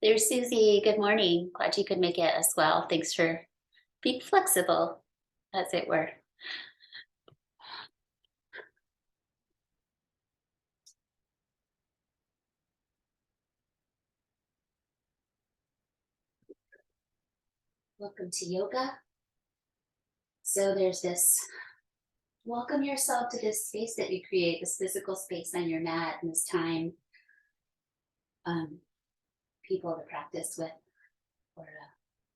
There's Susie. Good morning. Glad you could make it as well. Thanks for being flexible, as it were. Welcome to yoga. So there's this welcome yourself to this space that you create, this physical space on your mat, and this time, um, people to practice with, or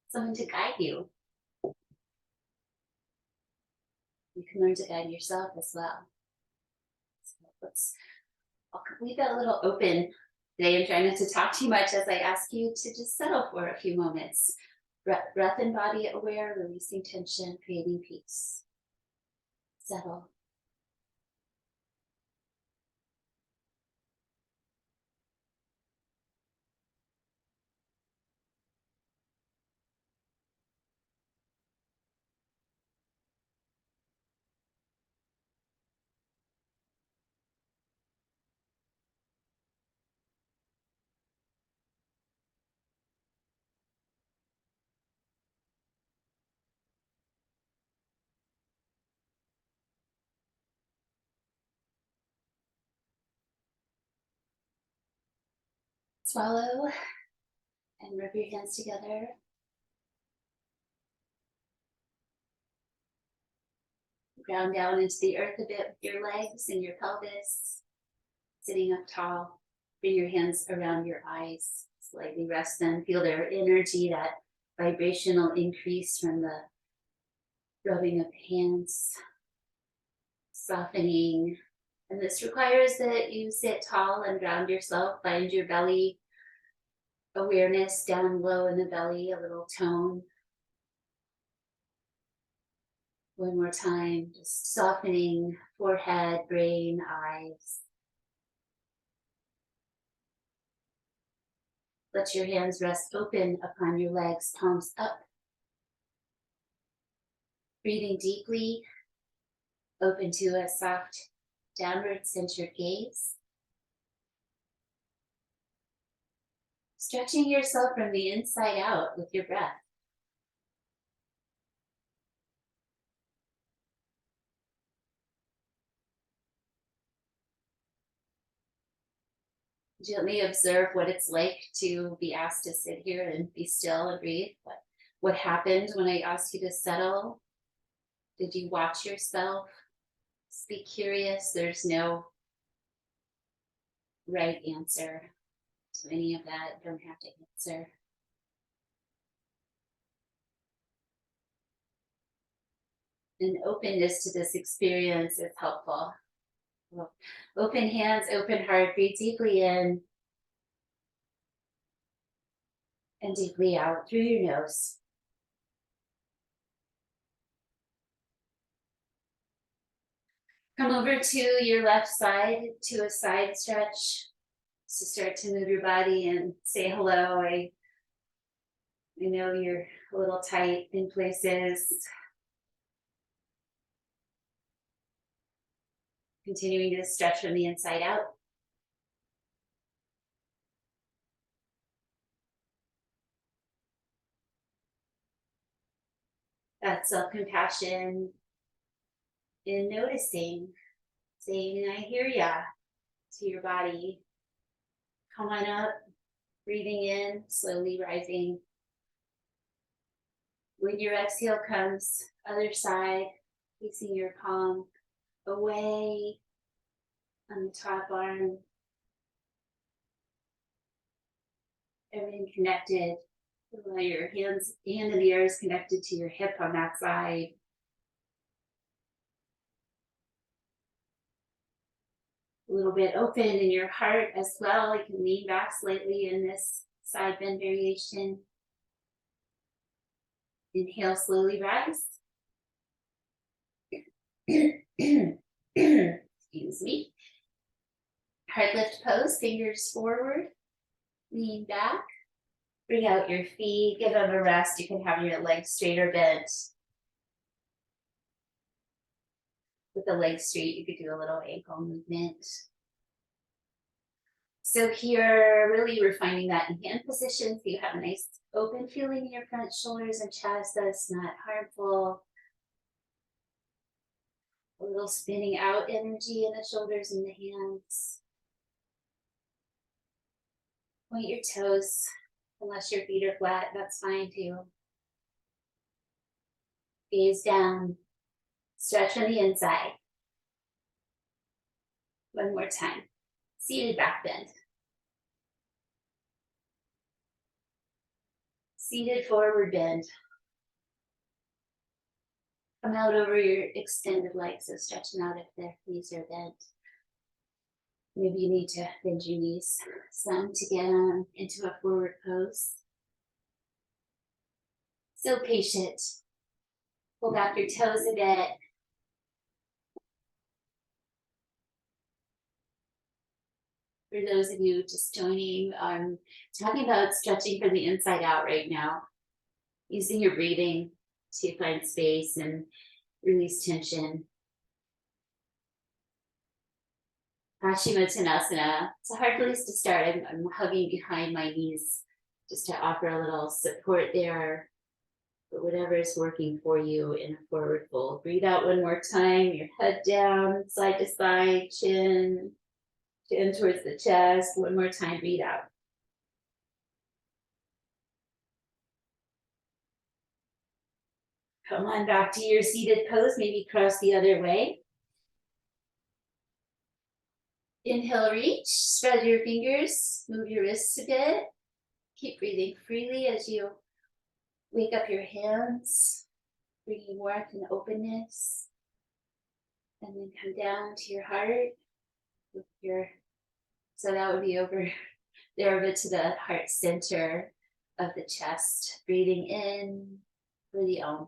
someone to guide you. You can learn to guide yourself as well. So I'll leave that a little open today. I'm trying not to talk too much as I ask you to just settle for a few moments. Breath and body aware, releasing tension, creating peace. Settle. Swallow and rub your hands together. Ground down into the earth a bit with your legs and your pelvis. Sitting up tall. Bring your hands around your eyes. Slightly rest them. Feel their energy, that vibrational increase from the rubbing of hands. Softening. And this requires that you sit tall and ground yourself. Find your belly awareness down low in the belly, a little tone. One more time, just softening forehead, brain, eyes. Let your hands rest open upon your legs, palms up. Breathing deeply, open to a soft downward centered gaze. Stretching yourself from the inside out with your breath. Gently observe what it's like to be asked to sit here and be still and breathe. What happened when I asked you to settle? Did you watch yourself? Be curious. There's no right answer to any of that. Don't have to answer. And openness to this experience is helpful. Open hands, open heart, breathe deeply in and deeply out through your nose. Come over to your left side to a side stretch. So start to move your body and say hello. I know you're a little tight in places. Continuing to stretch from the inside out. That self-compassion in noticing, saying, I hear ya to your body. Come on up, breathing in, slowly rising. When your exhale comes, other side, facing your palm away on the top arm. Everything connected. While your hand in the air is connected to your hip on that side. A little bit open in your heart as well. You can lean back slightly in this side bend variation. Inhale, slowly rise. Excuse me. Heart lift pose, fingers forward. Lean back. Bring out your feet, give them a rest. You can have your legs straight or bent. With the legs straight, you could do a little ankle movement. So here, really refining that in hand position so you have a nice open feeling in your front shoulders and chest that's not harmful. A little spinning out energy in the shoulders and the hands. Point your toes, unless your feet are flat, that's fine too. Gaze down, stretch on the inside. One more time. Seated back bend. Seated forward bend. Come out over your extended legs, so stretch them out if their knees are bent. Maybe you need to bend your knees some to get into a forward pose. So patient. Pull back your toes a bit. For those of you just joining, I'm talking about stretching from the inside out right now. Using your breathing to find space and release tension. Paschimottanasana. It's a hard place to start. I'm hugging behind my knees just to offer a little support there. But whatever is working for you in a forward fold. Breathe out one more time. Your head down, side to side, chin towards the chest. One more time. Breathe out. Come on back to your seated pose. Maybe cross the other way. Inhale, reach, spread your fingers, move your wrists a bit. Keep breathing freely as you wake up your hands, bringing warmth and openness. And then come down to your heart with so that would be over there, but to the heart center of the chest. Breathing in for the Om.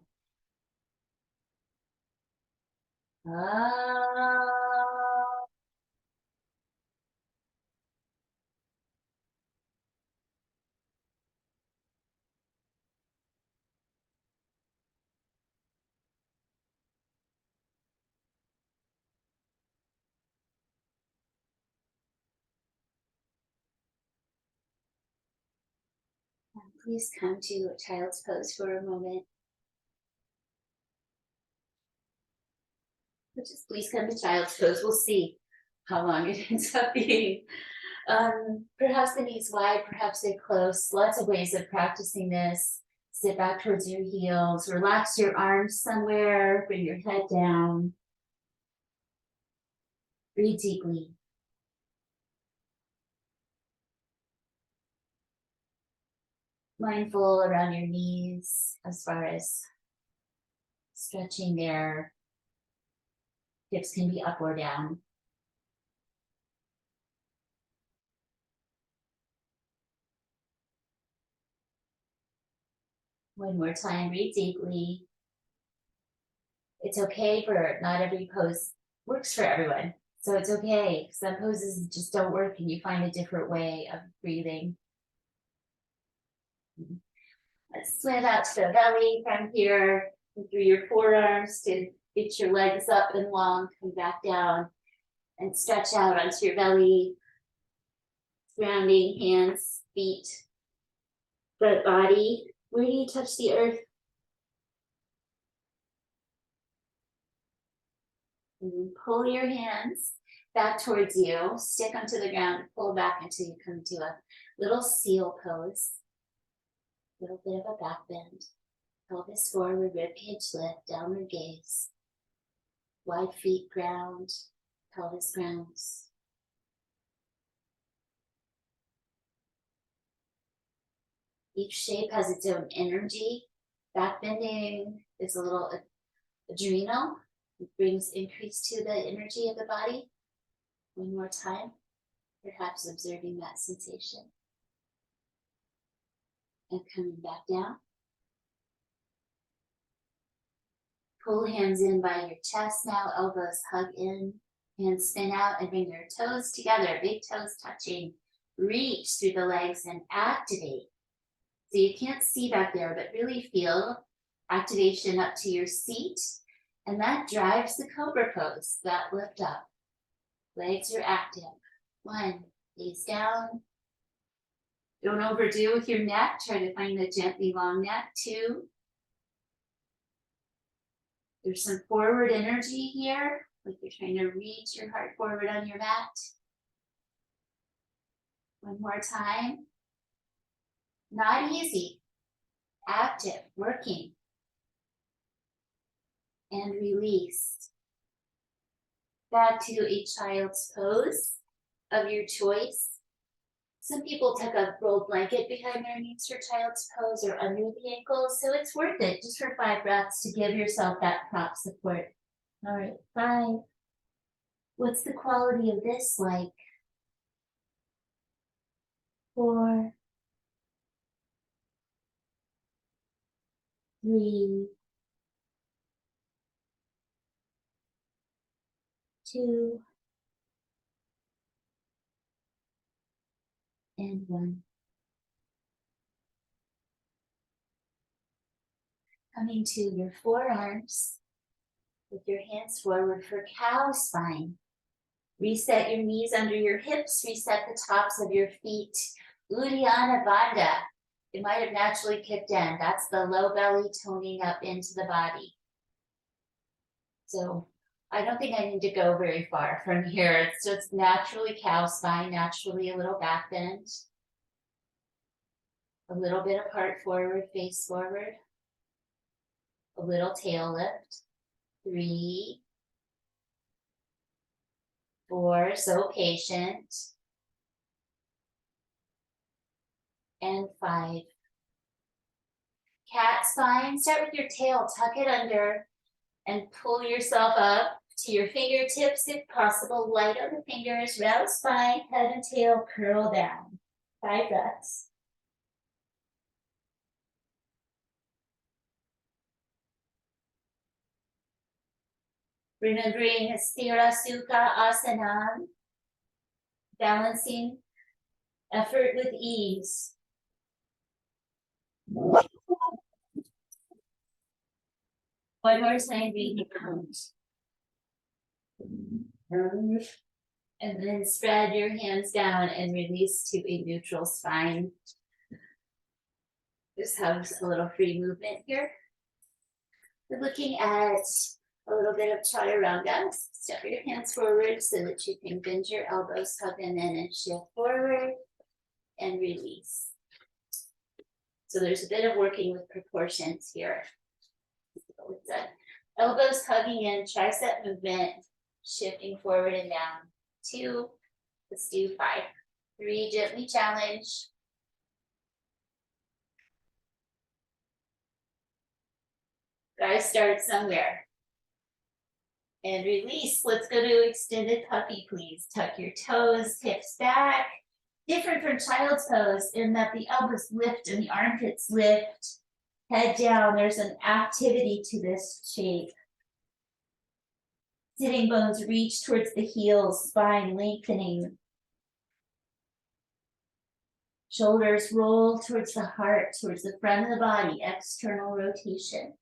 Please come to child's pose for a moment. Just please come to child's pose. We'll see how long it ends up being. Perhaps the knees wide, perhaps they're close. Lots of ways of practicing this. Sit back towards your heels. Relax your arms somewhere. Bring your head down. Breathe deeply. Mindful around your knees as far as stretching there. Hips can be up or down. One more time, breathe deeply. It's okay for not every pose works for everyone. So it's okay. Some poses just don't work and you find a different way of breathing. Let's swim out to the belly from here, through your forearms to get your legs up and long, come back down and stretch out onto your belly. Grounding, hands, feet, front body. Where do you touch the earth? And then pull your hands back towards you. Stick them to the ground, pull back until you come to a little seal pose. A little bit of a back bend. Pelvis forward, ribcage lift, downward gaze. Wide feet ground, pelvis grounds. Each shape has its own energy. Back bending is a little adrenal. It brings increase to the energy of the body. One more time, perhaps observing that sensation. And coming back down. Pull hands in by your chest now, elbows hug in, hands spin out and bring your toes together, big toes touching. Reach through the legs and activate. So you can't see back there, but really feel activation up to your seat. And that drives the cobra pose, that lift up. Legs are active. 1, Gaze down. Don't overdo with your neck. Try to find a gently long neck. 2. There's some forward energy here, like you're trying to reach your heart forward on your mat. 1 more time. Not easy. Active, working. And release. Back to a child's pose of your choice. Some people tuck a rolled blanket behind their knees for child's pose or under the ankles, so it's worth it just for 5 breaths to give yourself that prop support. All right, 5. What's the quality of this like? 4, 3, 2, and 1. Coming to your forearms with your hands forward for cow spine. Reset your knees under your hips, reset the tops of your feet. Uddiyana Bandha. It might have naturally kicked in. That's the low belly toning up into the body. So I don't think I need to go very far from here. It's just naturally cow spine, naturally a little back bend. A little bit of heart forward, face forward. A little tail lift. 3, 4, so patient. And 5. Cat spine, start with your tail, tuck it under and pull yourself up to your fingertips if possible. Light on the fingers, round spine, head and tail curl down. 5 breaths. Remembering Sthira Sukha Asana, balancing effort with ease. One more time, breathe out. And then spread your hands down and release to a neutral spine. Just have a little free movement here. We're looking at a little bit of chaturanga. Step your hands forward so that you can bend your elbows, hug them in and shift forward and release. So there's a bit of working with proportions here. With the elbows hugging in, tricep movement, shifting forward and down. 2, let's do 5. 3, gently challenge. Gotta start somewhere. And release. Let's go to extended puppy, please. Tuck your toes, hips back. Different from child's pose in that the elbows lift and the armpits lift. Head down. There's an activity to this shape. Sitting bones reach towards the heels, spine lengthening. Shoulders roll towards the heart, towards the front of the body, external rotation.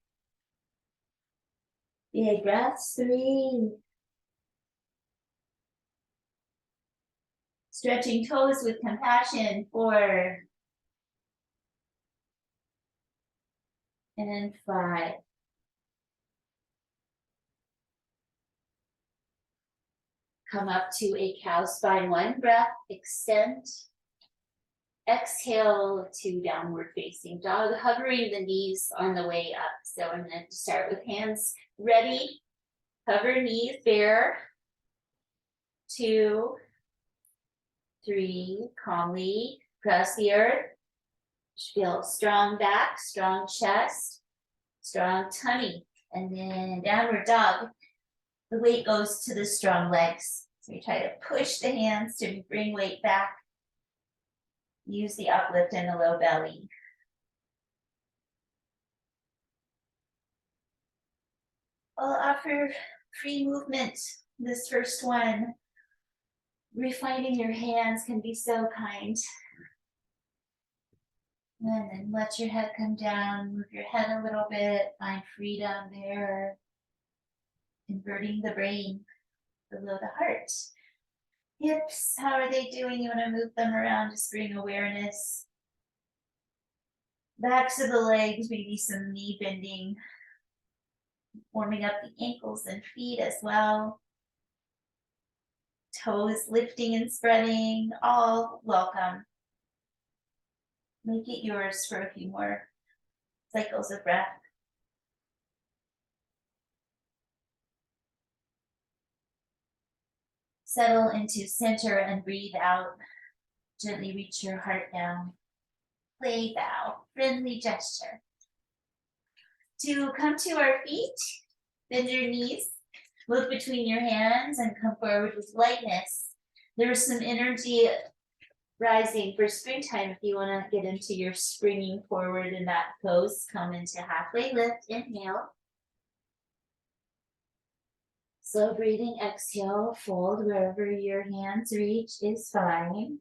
Big breaths, 3. Stretching toes with compassion, 4. And 5. Come up to a cow spine, 1 breath, extend. Exhale to downward facing dog, hovering the knees on the way up. So I'm going to start with hands ready. Hover knees bare. 2, 3, calmly press the earth. Feel strong back, strong chest, strong tummy. And then downward dog. The weight goes to the strong legs. So you try to push the hands to bring weight back. Use the uplift and the low belly. I'll offer free movement. This first one, refining your hands can be so kind. And then let your head come down, move your head a little bit, find freedom there. Inverting the brain below the heart. Hips, how are they doing? You want to move them around, just bring awareness. Backs of the legs, maybe some knee bending. Warming up the ankles and feet as well. Toes lifting and spreading, all welcome. Make it yours for a few more cycles of breath. Settle into center and breathe out. Gently reach your heart down. Play bow, friendly gesture. To come to our feet, bend your knees, look between your hands and come forward with lightness. There's some energy rising for springtime. If you want to get into your springing forward in that pose, come into halfway lift, inhale. Slow breathing, exhale, fold wherever your hands reach is fine.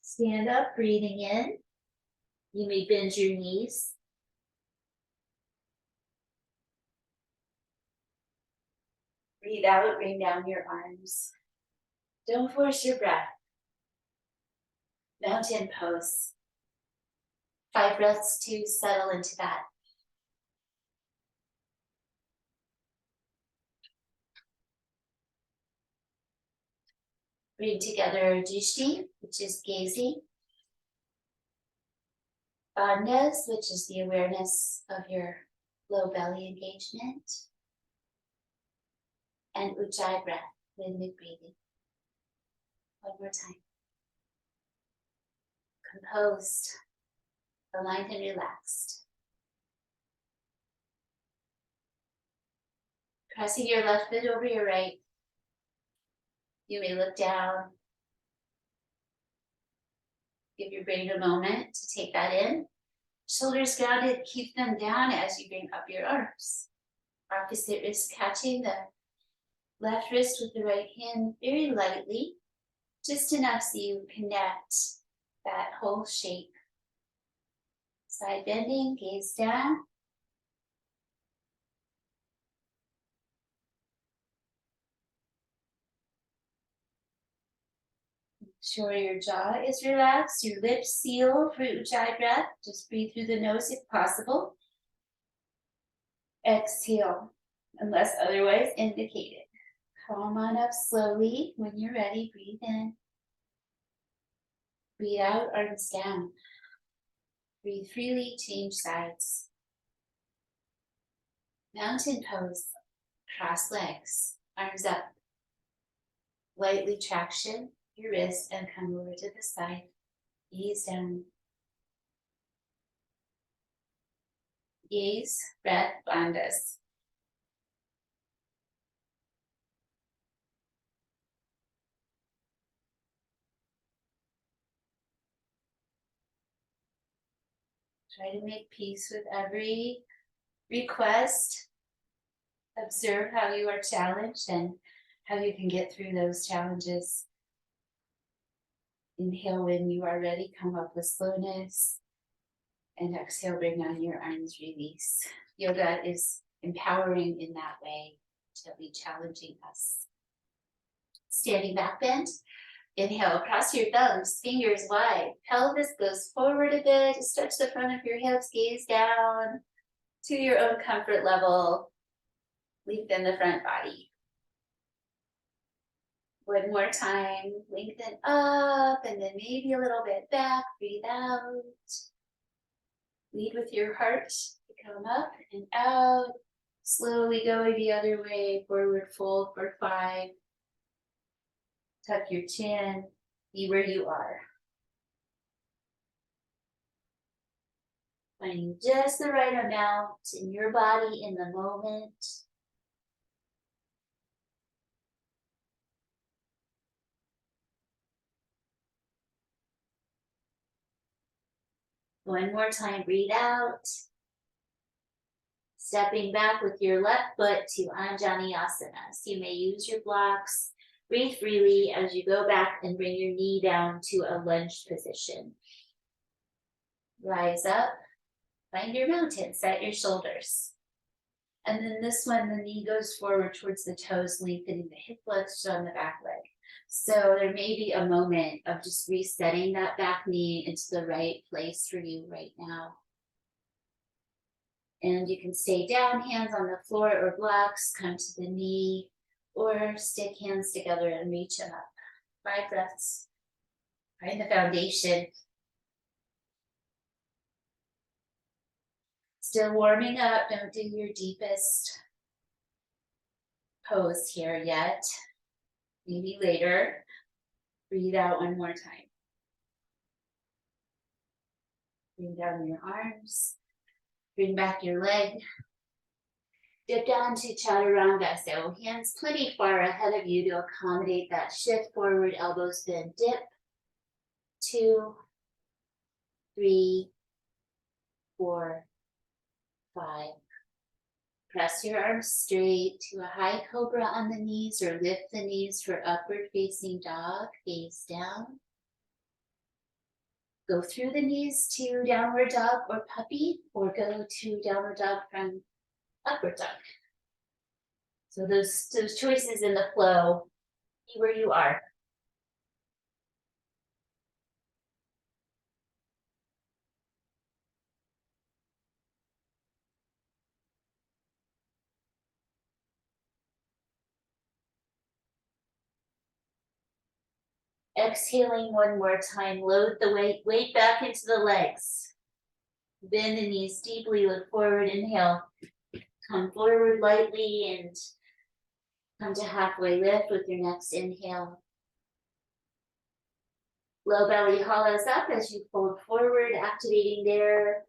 Stand up, breathing in. You may bend your knees. Breathe out, bring down your arms. Don't force your breath. Mountain pose. 5 breaths to settle into that. Bring together Drishti, which is gazing. Bandhas, which is the awareness of your low belly engagement. And Ujjayi breath, rhythmic breathing. One more time. Composed, aligned and relaxed. Pressing your left foot over your right. You may look down. Give your brain a moment to take that in. Shoulders grounded, keep them down as you bring up your arms. Opposite wrist catching the left wrist with the right hand very lightly, just enough so you connect that whole shape. Side bending, gaze down. Sure your jaw is relaxed, your lips seal for Ujjayi breath. Just breathe through the nose if possible. Exhale, unless otherwise indicated. Come on up slowly. When you're ready, breathe in. Breathe out, arms down. Breathe freely, change sides. Mountain pose, cross legs, arms up. Lightly traction your wrist and come over to the side. Ease down. Gaze, breath, bandhas. Try to make peace with every request. Observe how you are challenged and how you can get through those challenges. Inhale when you are ready, come up with slowness. And exhale, bring down your arms, release. Yoga is empowering in that way, gently challenging us. Standing back bend. Inhale, cross your thumbs, fingers wide. Pelvis goes forward a bit. Stretch the front of your hips, gaze down to your own comfort level. Lengthen the front body. One more time, lengthen up and then maybe a little bit back. Breathe out. Lead with your heart. Come up and out. Slowly go the other way. Forward fold for 5. Tuck your chin. Be where you are. Finding just the right amount in your body in the moment. One more time, breathe out. Stepping back with your left foot to Anjaneyasana. So you may use your blocks. Breathe freely as you go back and bring your knee down to a lunge position. Rise up, find your mountain, set your shoulders. And then this one, the knee goes forward towards the toes, lengthening the hip flexors on the back leg. So there may be a moment of just resetting that back knee into the right place for you right now. And you can stay down, hands on the floor or blocks, come to the knee, or stick hands together and reach up. 5 breaths. Find the foundation. Still warming up. Don't do your deepest pose here yet. Maybe later. Breathe out one more time. Bring down your arms. Bring back your leg. Dip down to chaturanga. So hands plenty far ahead of you to accommodate that shift forward, elbows bend, dip. 2, 3, 4, 5. Press your arms straight to a high cobra on the knees or lift the knees for upward facing dog, gaze down. Go through the knees to downward dog or puppy, or go to downward dog from upward dog. So those choices in the flow, be where you are. Exhaling one more time, load the weight back into the legs. Bend the knees deeply, look forward, inhale. Come forward lightly and come to halfway lift with your next inhale. Low belly hollows up as you fold forward, activating there.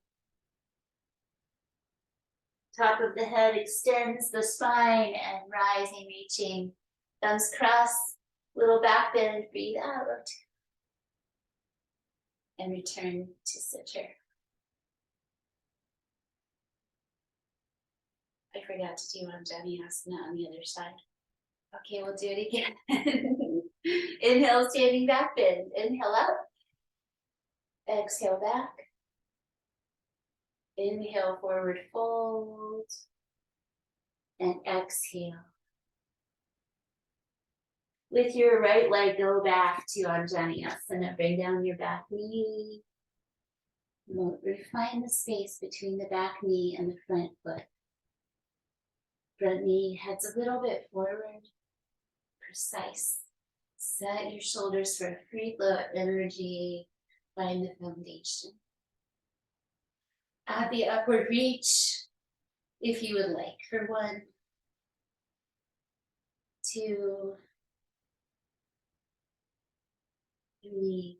Top of the head extends the spine and rising, reaching. Thumbs cross, little back bend, breathe out. And return to center. I forgot to do Anjaneyasana on the other side. Okay, we'll do it again. Inhale, standing back bend. Inhale up. Exhale back. Inhale, forward fold. And exhale. With your right leg, go back to Anjaneyasana. Bring down your back knee. Refine the space between the back knee and the front foot. Front knee heads a little bit forward. Precise. Set your shoulders for a free flow of energy. Find the foundation. Add the upward reach if you would like for 1, 2, 3,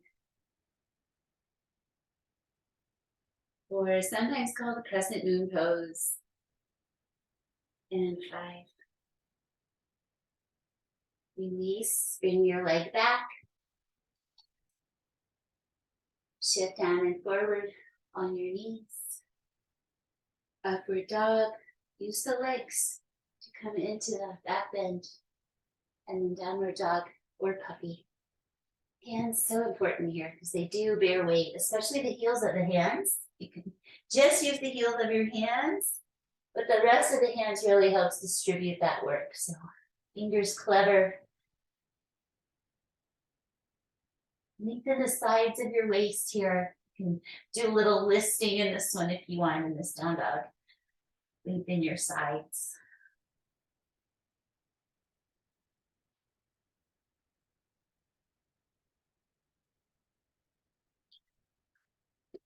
or sometimes called the crescent moon pose, and 5. Release, bring your leg back. Shift down and forward on your knees. Upward dog, use the legs to come into the back bend. And then downward dog or puppy. Hands so important here because they do bear weight, especially the heels of the hands. You can just use the heels of your hands, but the rest of the hands really helps distribute that work. So fingers clever. Lengthen the sides of your waist here. You can do a little listing in this one if you want in this down dog. Lengthen your sides.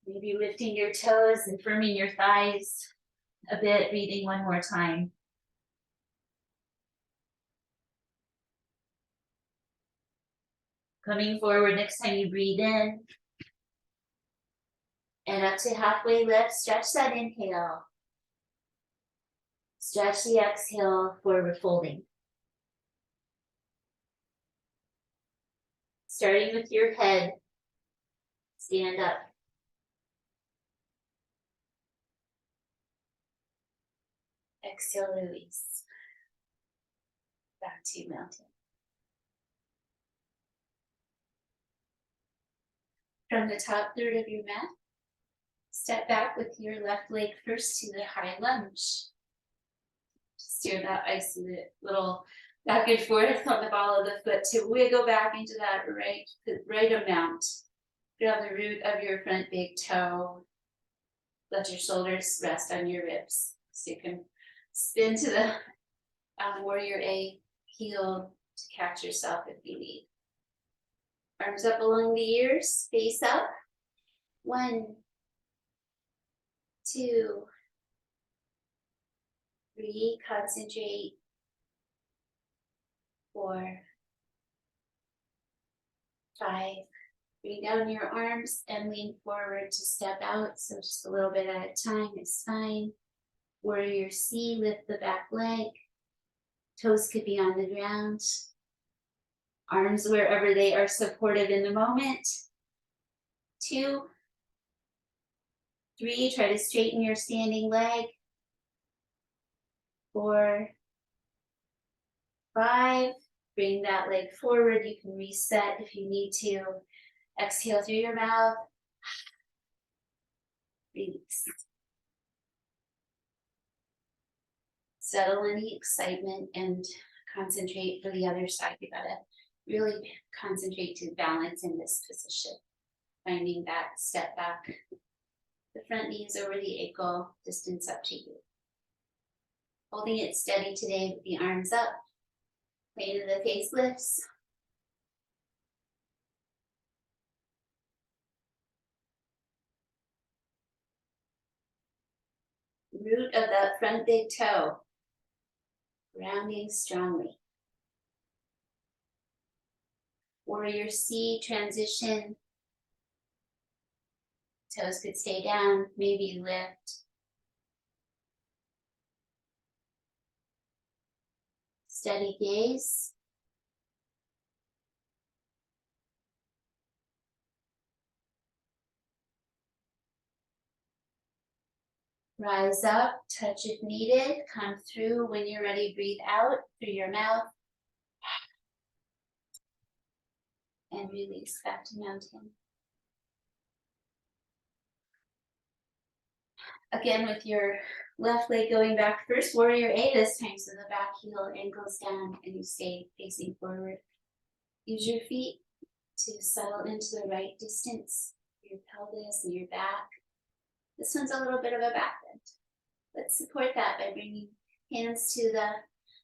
Maybe lifting your toes and firming your thighs a bit, breathing one more time. Coming forward next time you breathe in. And up to halfway lift, stretch that inhale. Stretch the exhale, forward folding. Starting with your head, stand up. Exhale, release. Back to mountain. From the top third of your mat, step back with your left leg first to the high lunge. Just do that little Back and forth on the ball of the foot to wiggle back into that right amount. Grab the root of your front big toe. Let your shoulders rest on your ribs. So you can spin to the warrior A, heel to catch yourself if you need. Arms up along the ears, face up. 1, 2, 3, concentrate. 4, 5, bring down your arms and lean forward to step out. So just a little bit at a time is fine. Warrior C, lift the back leg. Toes could be on the ground. Arms wherever they are supportive in the moment. 2, 3, try to straighten your standing leg. 4, 5, bring that leg forward. You can reset if you need to. Exhale through your mouth. Release. Settle any excitement and concentrate for the other side. You gotta really concentrate to balance in this position. Finding that step back. The front knee is over the ankle, distance up to you. Holding it steady today with the arms up. Weight of the face lifts. Root of that front big toe. Grounding strongly. Warrior C, transition. Toes could stay down, maybe lift. Steady gaze. Rise up, touch if needed. Come through when you're ready. Breathe out through your mouth. And release back to mountain. Again, with your left leg going back first, warrior A this time, so the back heel ankles down and you stay facing forward. Use your feet to settle into the right distance, your pelvis and your back. This one's a little bit of a back bend. Let's support that by bringing hands to the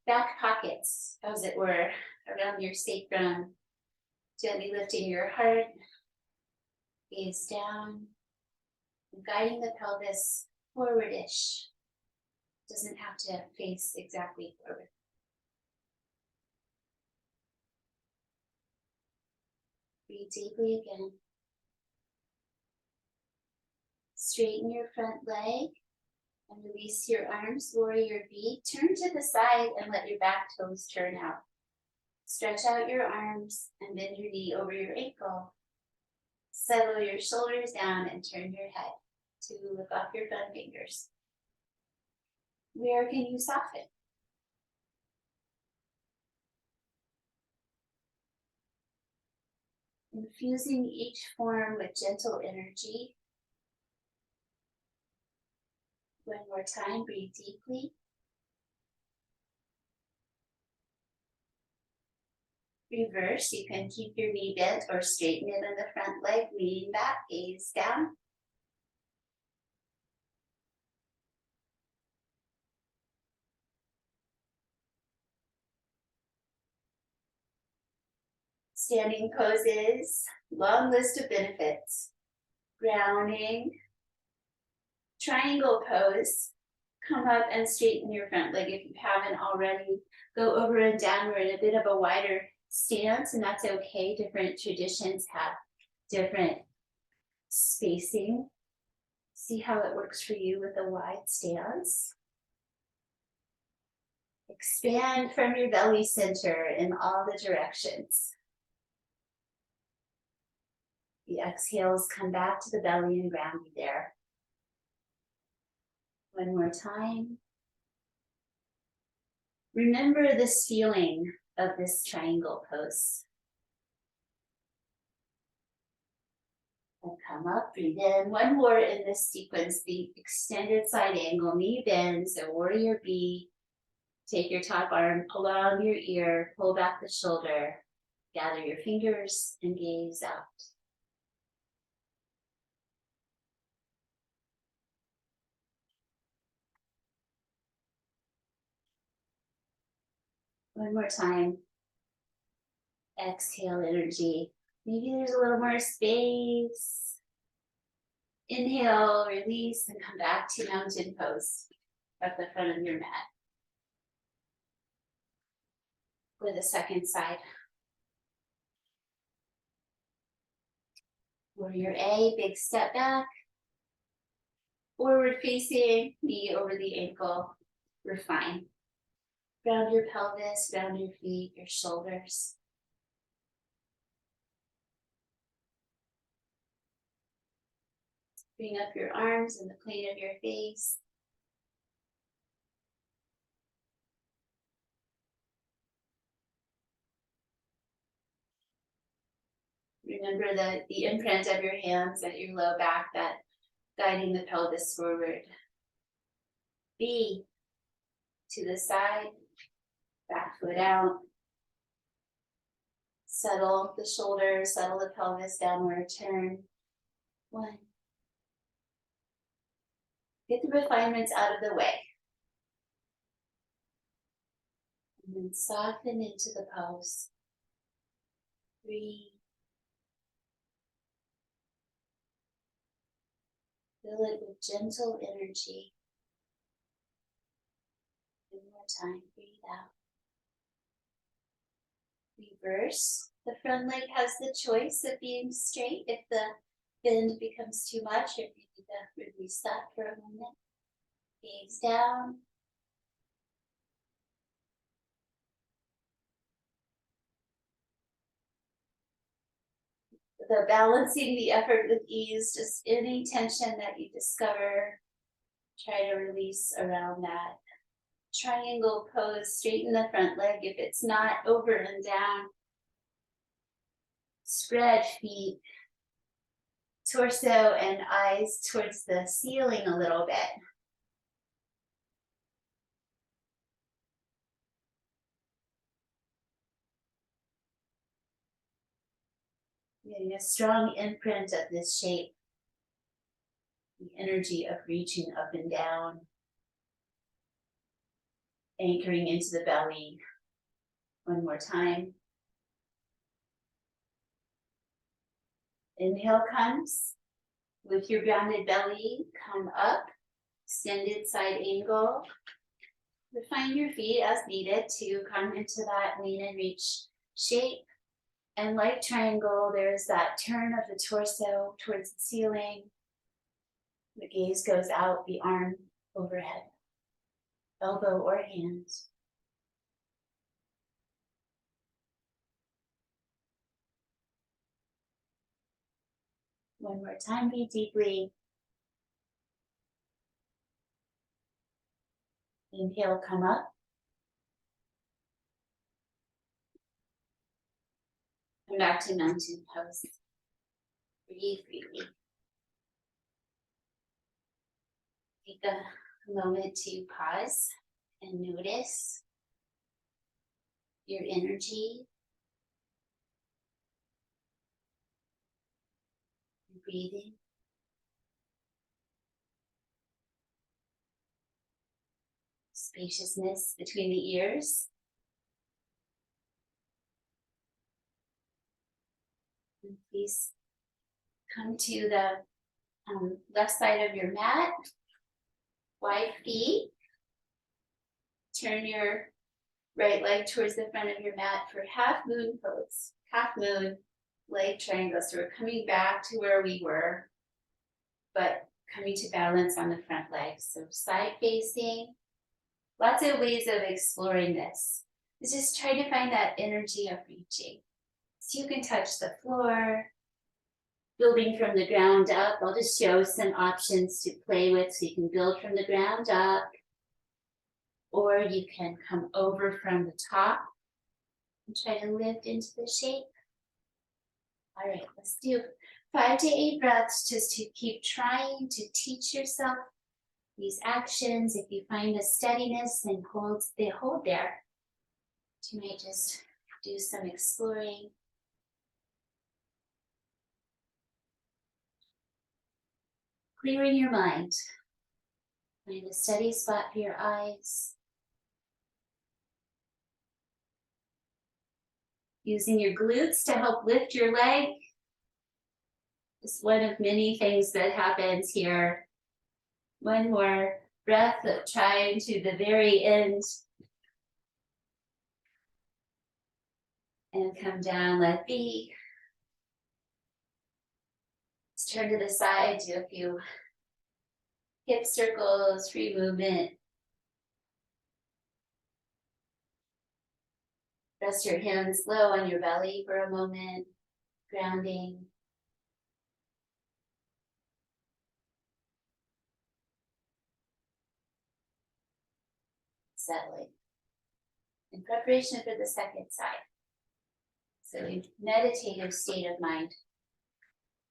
back pockets, as it were, around your sacrum. Gently lifting your heart, gaze down, and guiding the pelvis forwardish. Doesn't have to face exactly forward. Breathe deeply again. Straighten your front leg and release your arms, warrior B. Turn to the side and let your back toes turn out. Stretch out your arms and bend your knee over your ankle. Settle your shoulders down and turn your head to lift off your thumb fingers. Where can you soften? Infusing each form with gentle energy. One more time, breathe deeply. Reverse, you can keep your knee bent or straighten it on the front leg, lean back, gaze down. Standing poses, long list of benefits. Grounding, triangle pose. Come up and straighten your front leg if you haven't already. Go over and down. We're in a bit of a wider stance, and that's okay. Different traditions have different spacing. See how it works for you with a wide stance. Expand from your belly center in all the directions. The exhales come back to the belly and ground you there. One more time. Remember this feeling of this triangle pose. And come up, breathe in. One more in this sequence, the extended side angle, knee bend, so warrior B. Take your top arm along your ear, pull back the shoulder, gather your fingers and gaze out. One more time. Exhale energy. Maybe there's a little more space. Inhale, release, and come back to mountain pose at the front of your mat. For the second side. Warrior A, big step back. Forward facing, knee over the ankle. We're fine. Round your pelvis, round your feet, your shoulders. Bring up your arms in the plane of your face. Remember the imprint of your hands at your low back, that guiding the pelvis forward. B, to the side, back foot out. Settle the shoulders, settle the pelvis, downward turn. 1. Get the refinements out of the way. And then soften into the pose. 3. Fill it with gentle energy. 1 more time, breathe out. Reverse. The front leg has the choice of being straight if the bend becomes too much, or if you need to release that for a moment. Gaze down. The balancing the effort with ease, just any tension that you discover, try to release around that. Triangle pose, straighten the front leg if it's not, over and down. Spread feet, torso and eyes towards the ceiling a little bit. Getting a strong imprint of this shape. The energy of reaching up and down. Anchoring into the belly. 1 more time. Inhale comes. With your rounded belly, come up. Extended side angle. Refine your feet as needed to come into that lean and reach shape. And like triangle, there's that turn of the torso towards the ceiling. The gaze goes out, the arm overhead. Elbow or hand. One more time, breathe deeply. Inhale, come up. Come back to mountain pose. Breathe freely. Take a moment to pause and notice your energy, your breathing. Spaciousness between the ears. And please come to the left side of your mat. Wide feet. Turn your right leg towards the front of your mat for half moon pose. Half moon leg triangle. So we're coming back to where we were, but coming to balance on the front leg. So side facing. Lots of ways of exploring this. It's just try to find that energy of reaching. So you can touch the floor, building from the ground up. I'll just show some options to play with so you can build from the ground up. Or you can come over from the top and try to lift into the shape. All right, let's do 5 to 8 breaths just to keep trying to teach yourself these actions. If you find a steadiness, then hold there. You might just do some exploring. Clearing your mind. Find a steady spot for your eyes. Using your glutes to help lift your leg. It's one of many things that happens here. One more breath of trying to the very end. And come down, let be. Let's turn to the side, do a few hip circles, free movement. Rest your hands low on your belly for a moment, grounding. Settling. In preparation for the second side. So a meditative state of mind.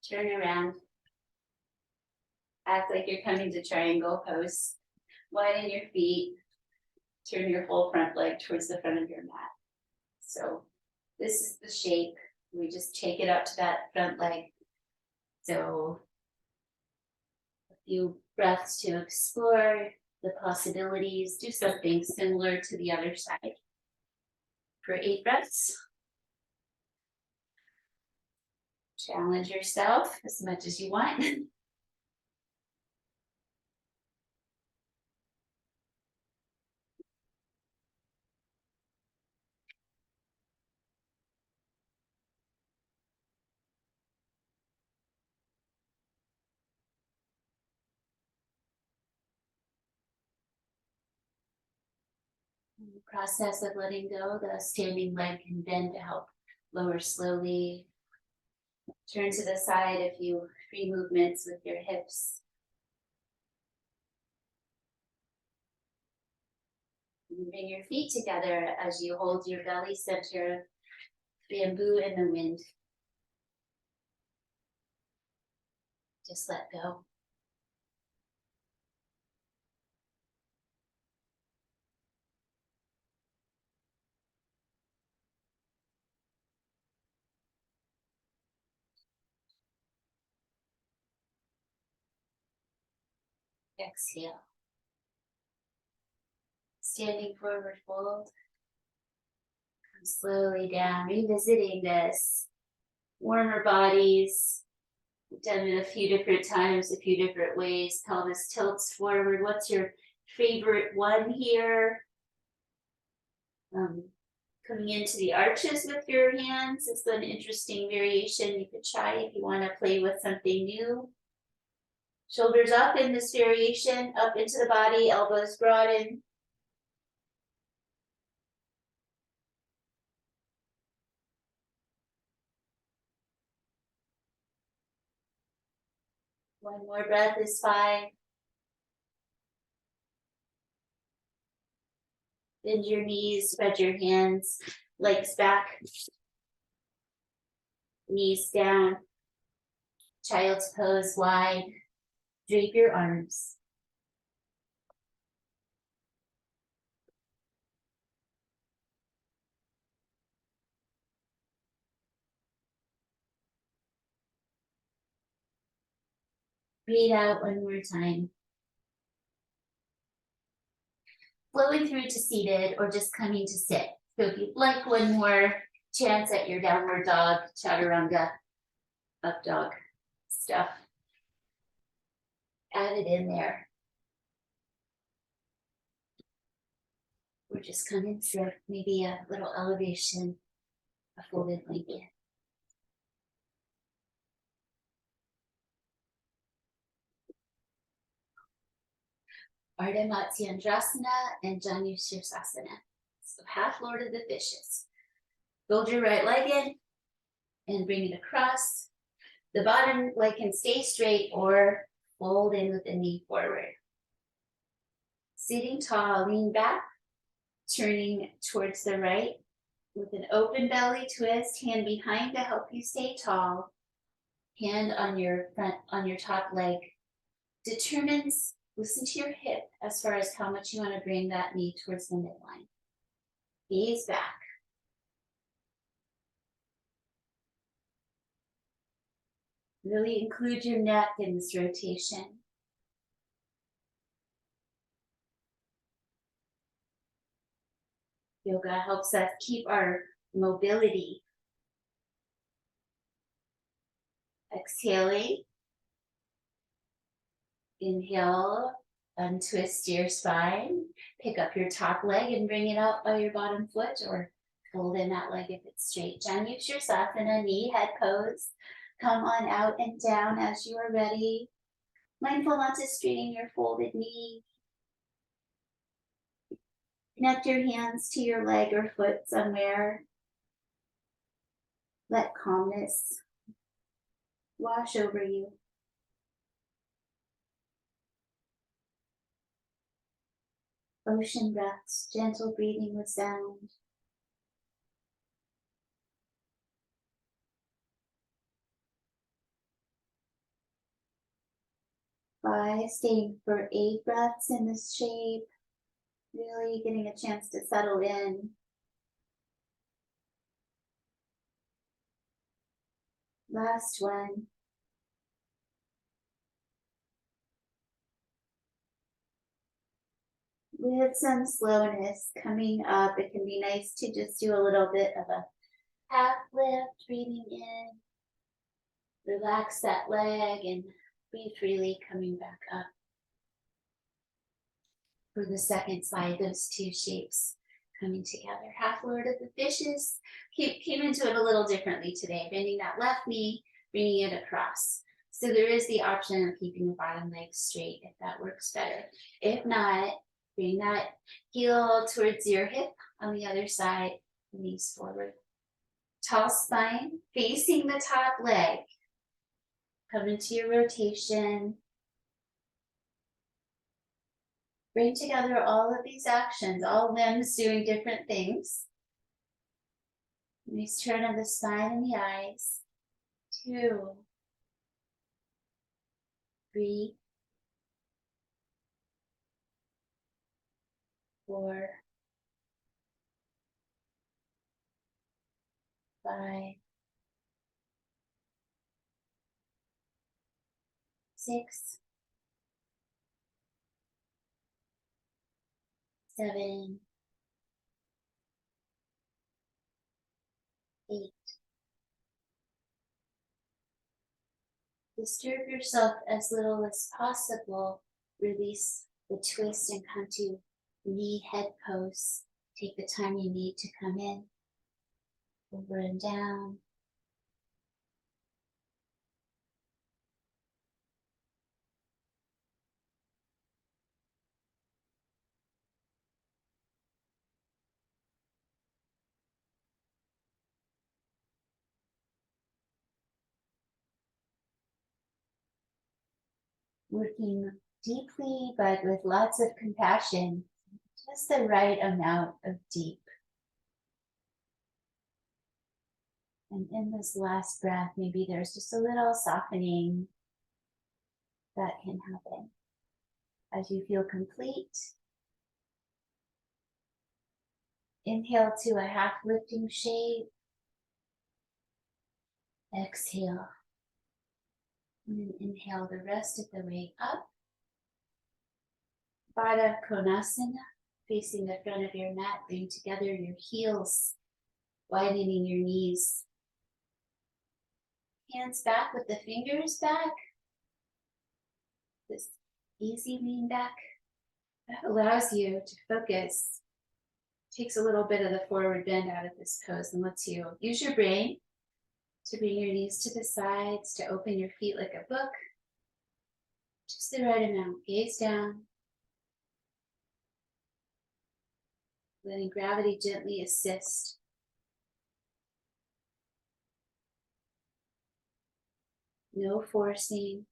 Turn around. Act like you're coming to triangle pose. Widen your feet. Turn your whole front leg towards the front of your mat. So this is the shape. We just take it up to that front leg. So a few breaths to explore the possibilities. Do something similar to the other side. For 8 breaths. Challenge yourself as much as you want. The process of letting go, the standing leg can bend to help lower slowly. Turn to the side, a few free movements with your hips. And bring your feet together as you hold your belly center, bamboo in the wind. Just let go. Exhale. Standing forward fold. Come slowly down, revisiting this. Warmer bodies. We've done it a few different times, a few different ways. Pelvis tilts forward. What's your favorite one here? Coming into the arches with your hands is an interesting variation you could try if you want to play with something new. Shoulders up in this variation, up into the body, elbows broaden. One more breath is 5. Bend your knees, spread your hands, legs back, knees down. Child's pose wide. Drape your arms. Breathe out one more time. Flowing through to seated or just coming to sit. So if you'd like one more chance at your downward dog, chaturanga, up dog stuff, add it in there. Or just come and sit, maybe a little elevation, a folded blanket. Ardha Matsyendrasana and Janu Sirsasana. So half Lord of the Fishes. Fold your right leg in and bring it across. The bottom leg can stay straight or fold in with the knee forward. Sitting tall, lean back, turning towards the right with an open belly twist, hand behind to help you stay tall. Hand on your front, on your top leg. Determines Listen to your hip as far as how much you want to bring that knee towards the midline. Gaze back. Really include your neck in this rotation. Yoga helps us keep our mobility. Exhaling. Inhale, untwist your spine. Pick up your top leg and bring it out by your bottom foot, or fold in that leg if it's straight. Janushirasana, knee head pose. Come on out and down as you are ready. Mindful not to strain your folded knee. Connect your hands to your leg or foot somewhere. Let calmness wash over you. Ocean breaths, gentle breathing with sound. By staying for 8 breaths in this shape, really getting a chance to settle in. Last one. With some slowness coming up, it can be nice to just do a little bit of a half lift, breathing in. Relax that leg and breathe freely coming back up. For the second side, those two shapes coming together. Half Lord of the Fishes. Came into it a little differently today, bending that left knee, bringing it across. So there is the option of keeping the bottom leg straight if that works better. If not, bring that heel towards your hip on the other side, knees forward. Tall spine, facing the top leg. Come into your rotation. Bring together all of these actions, all limbs doing different things. Nice turn of the spine and the eyes. 2, 3, 4, 5, 6, 7, 8. Disturb yourself as little as possible. Release the twist and come to knee head pose. Take the time you need to come in, over and down. Working deeply, but with lots of compassion. Just the right amount of deep. And in this last breath, maybe there's just a little softening that can happen. As you feel complete, inhale to a half lifting shape. Exhale. And then inhale the rest of the way up. Baddha Konasana, facing the front of your mat. Bring together your heels, widening your knees. Hands back with the fingers back. This easy lean back that allows you to focus. Takes a little bit of the forward bend out of this pose and lets you use your brain to bring your knees to the sides, to open your feet like a book. Just the right amount. Gaze down. Letting gravity gently assist. No forcing.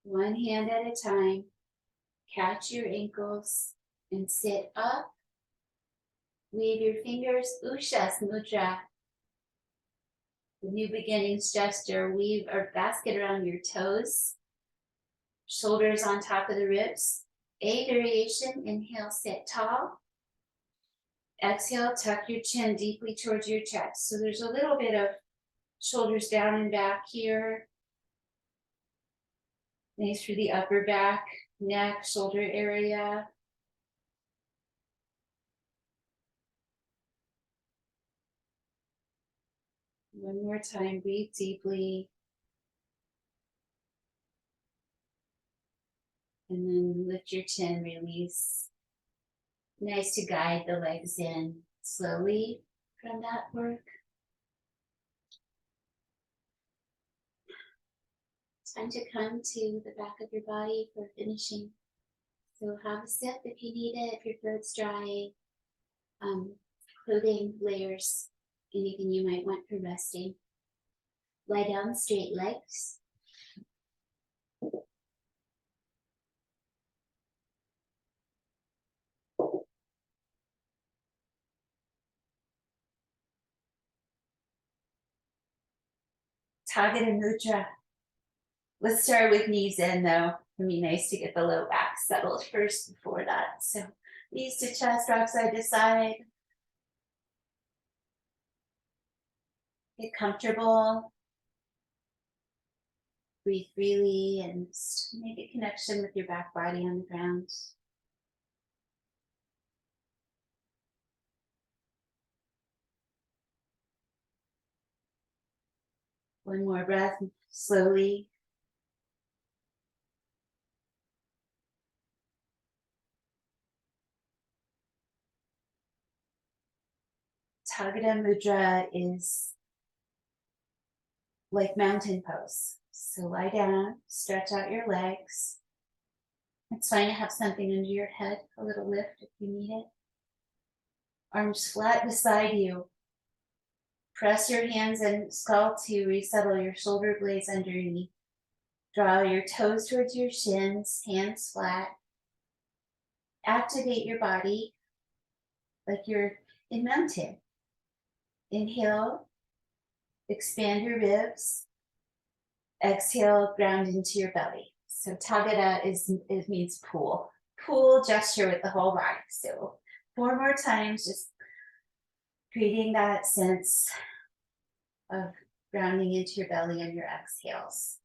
One hand at a time. Catch your ankles and sit up Weave your fingers, Ushas Mudra. The new beginnings gesture. Weave a basket around your toes. Shoulders on top of the ribs. A variation, inhale, sit tall. Exhale, tuck your chin deeply towards your chest. So there's a little bit of shoulders down and back here. Nice through the upper back, neck, shoulder area. One more time, breathe deeply. And then lift your chin, release. Nice to guide the legs in slowly from that work. Time to come to the back of your body for finishing. So have a sip if you need it, if your throat's dry. Clothing, layers, anything you might want for resting. Lie down, straight legs. Tagata Mudra. Let's start with knees in though. It'd be nice to get the low back settled first before that. So knees to chest, rock side to side. Get comfortable. Breathe freely and make a connection with your back body on the ground. One more breath, slowly. Tagata Mudra is like mountain pose. So lie down, stretch out your legs. It's fine to have something under your head, a little lift if you need it. Arms flat beside you. Press your hands and skull to resettle your shoulder blades underneath. Draw your toes towards your shins, hands flat. Activate your body like you're in mountain. Inhale, expand your ribs. Exhale, ground into your belly. So Tagata means pool. Pool gesture with the whole body. So 4 more times, just creating that sense of grounding into your belly on your exhales.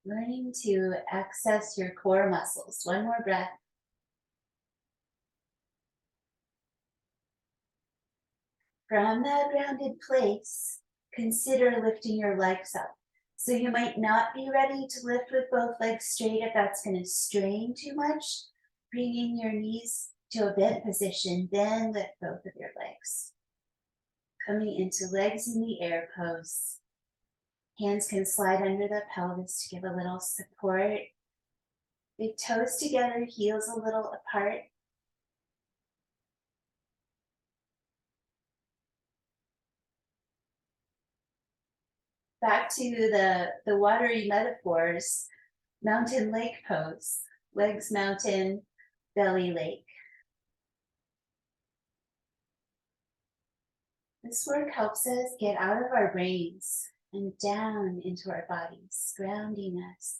Learning to access your core muscles. One more breath. From that grounded place, consider lifting your legs up. So you might not be ready to lift with both legs straight if that's going to strain too much. Bringing your knees to a bent position, then lift both of your legs. Coming into legs in the air pose. Hands can slide under the pelvis to give a little support. Big toes together, heels a little apart. Back to the watery metaphors, mountain lake pose. Legs mountain, belly lake. This work helps us get out of our brains and down into our bodies, grounding us.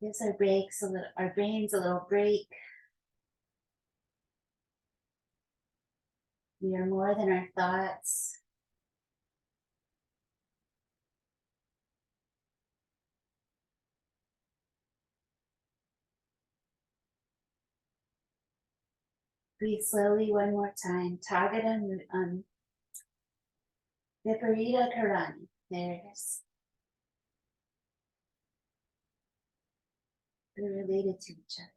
Gives our brains a little break. We are more than our thoughts. Breathe slowly one more time. Tagata Viparita Karani. There it is. They're related to each other.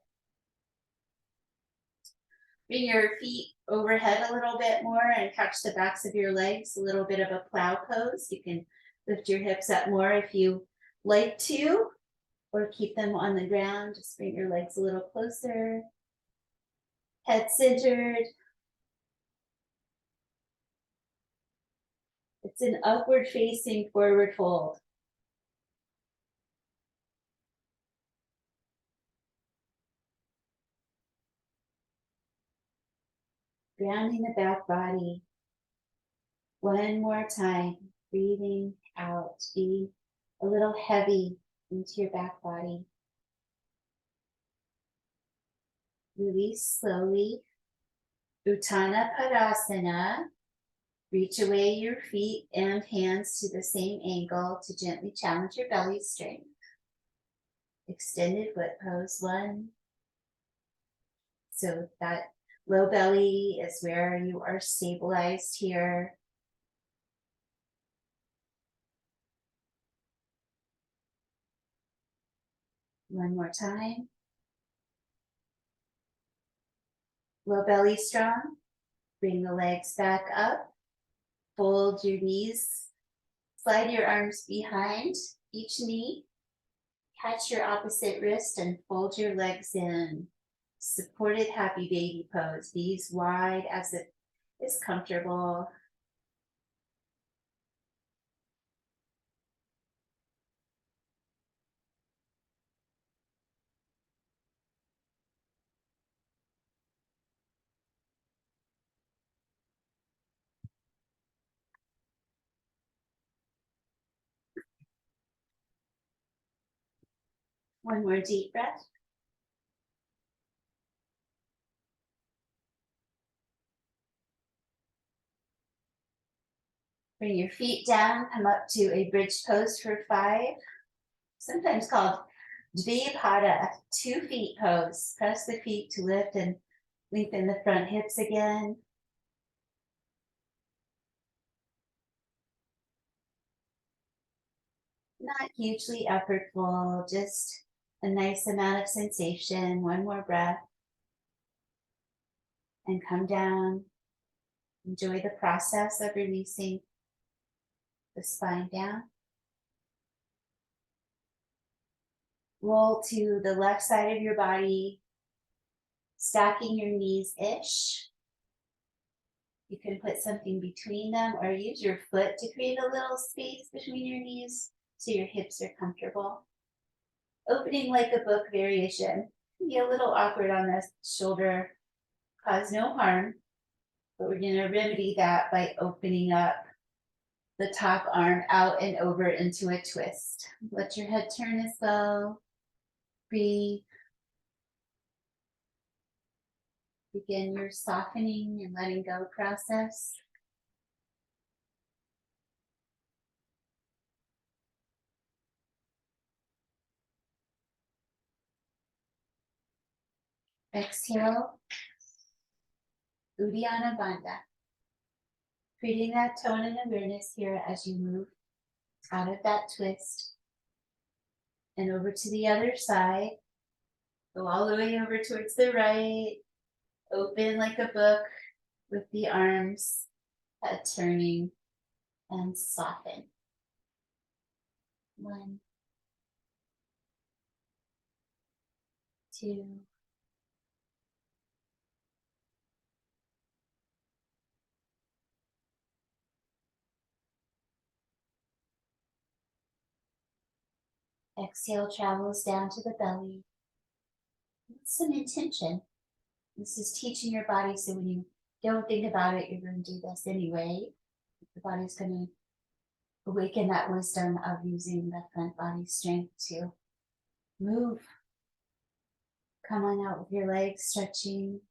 Bring your feet overhead a little bit more and catch the backs of your legs. A little bit of a plow pose. You can lift your hips up more if you like to, or keep them on the ground. Just bring your legs a little closer. Head centered. It's an upward facing forward fold. Grounding the back body. One more time, breathing out. Be a little heavy into your back body. Release slowly. Uttana Padasana. Reach away your feet and hands to the same angle to gently challenge your belly strength. Extended foot pose 1. So that low belly is where you are stabilized here. One more time. Low belly strong. Bring the legs back up. Fold your knees. Slide your arms behind each knee. Catch your opposite wrist and fold your legs in. Supported happy baby pose. Knees wide as it is comfortable. One more deep breath. Bring your feet down, come up to a bridge pose for 5, sometimes called Dvipada, 2 feet pose. Press the feet to lift and lengthen the front hips again. Not hugely effortful, just a nice amount of sensation. One more breath. And come down. Enjoy the process of releasing the spine down. Roll to the left side of your body, stacking your knees-ish. You can put something between them or use your foot to create a little space between your knees so your hips are comfortable. Opening like a book variation. Can be a little awkward on the shoulder, cause no harm, but we're going to remedy that by opening up the top arm out and over into a twist. Let your head turn as well. Breathe. Begin your softening and letting go process. Exhale, Uddiyana Bandha. Creating that tone and awareness here as you move out of that twist and over to the other side. Go all the way over towards the right. Open like a book with the arms, head turning, and soften. 1, 2, exhale travels down to the belly. With some intention. This is teaching your body so when you don't think about it, you're going to do this anyway. The body's going to awaken that wisdom of using the front body strength to move. Come on out with your legs stretching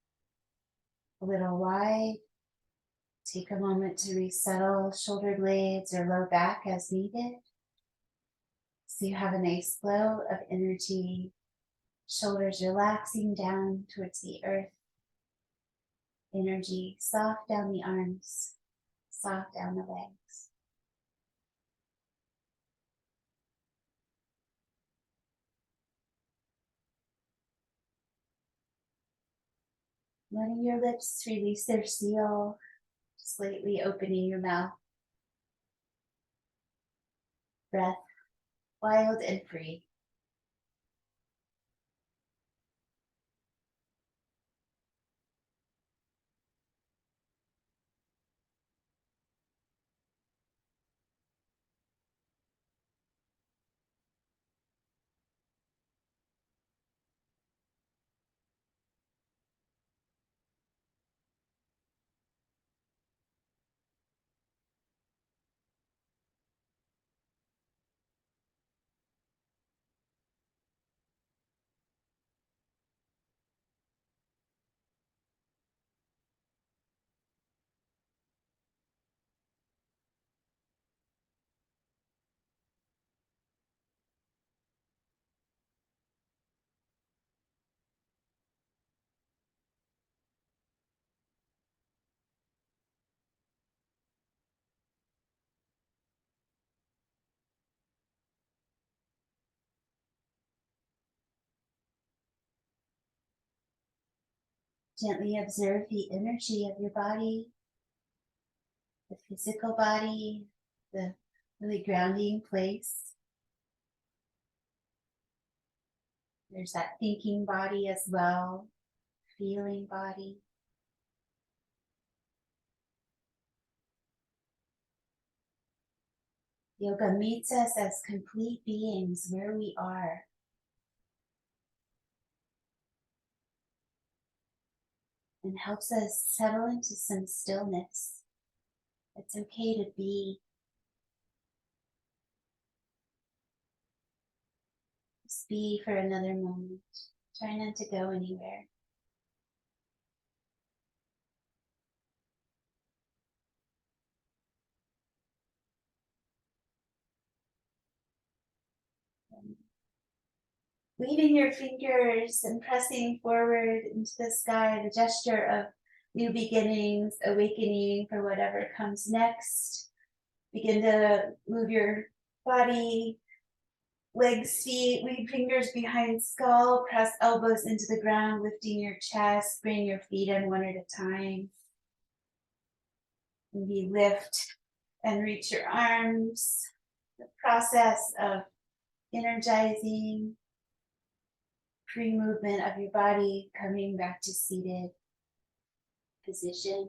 a little wide. Take a moment to resettle shoulder blades or low back as needed. So you have a nice flow of energy. Shoulders relaxing down towards the earth. Energy soft down the arms, soft down the legs. Letting your lips release their seal, slightly opening your mouth. Breath wild and free. Gently observe the energy of your body, the physical body, the really grounding place. There's that thinking body as well, feeling body. Yoga meets us as complete beings where we are. And helps us settle into some stillness. It's okay to be. Just be for another moment. Try not to go anywhere. Weaving your fingers and pressing forward into the sky, the gesture of new beginnings, awakening for whatever comes next. Begin to move your body, legs, feet, weave fingers behind skull, press elbows into the ground, lifting your chest, bring your feet in one at a time. Maybe lift and reach your arms. The process of energizing pre-movement of your body, coming back to seated position.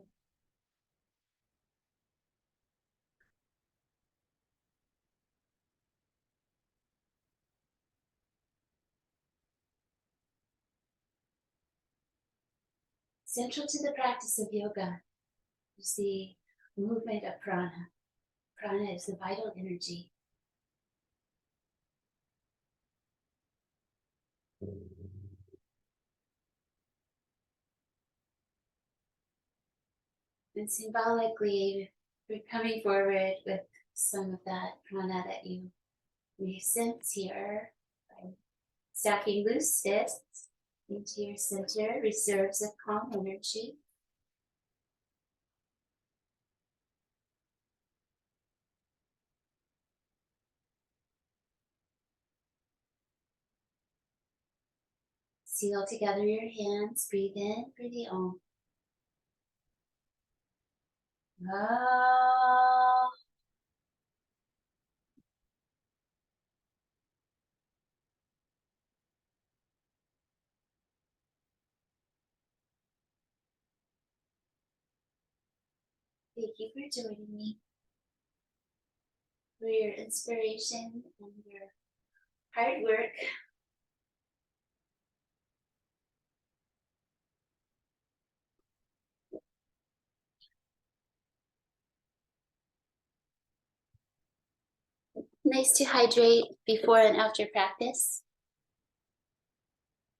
Central to the practice of yoga is the movement of prana. Prana is the vital energy. And symbolically, we're coming forward with some of that prana that you may sense here by stacking loose fists into your center, reserves of calm energy. Seal together your hands, breathe in for the Om. Ah. Thank you for joining me, for your inspiration and your hard work. Nice to hydrate before and after practice.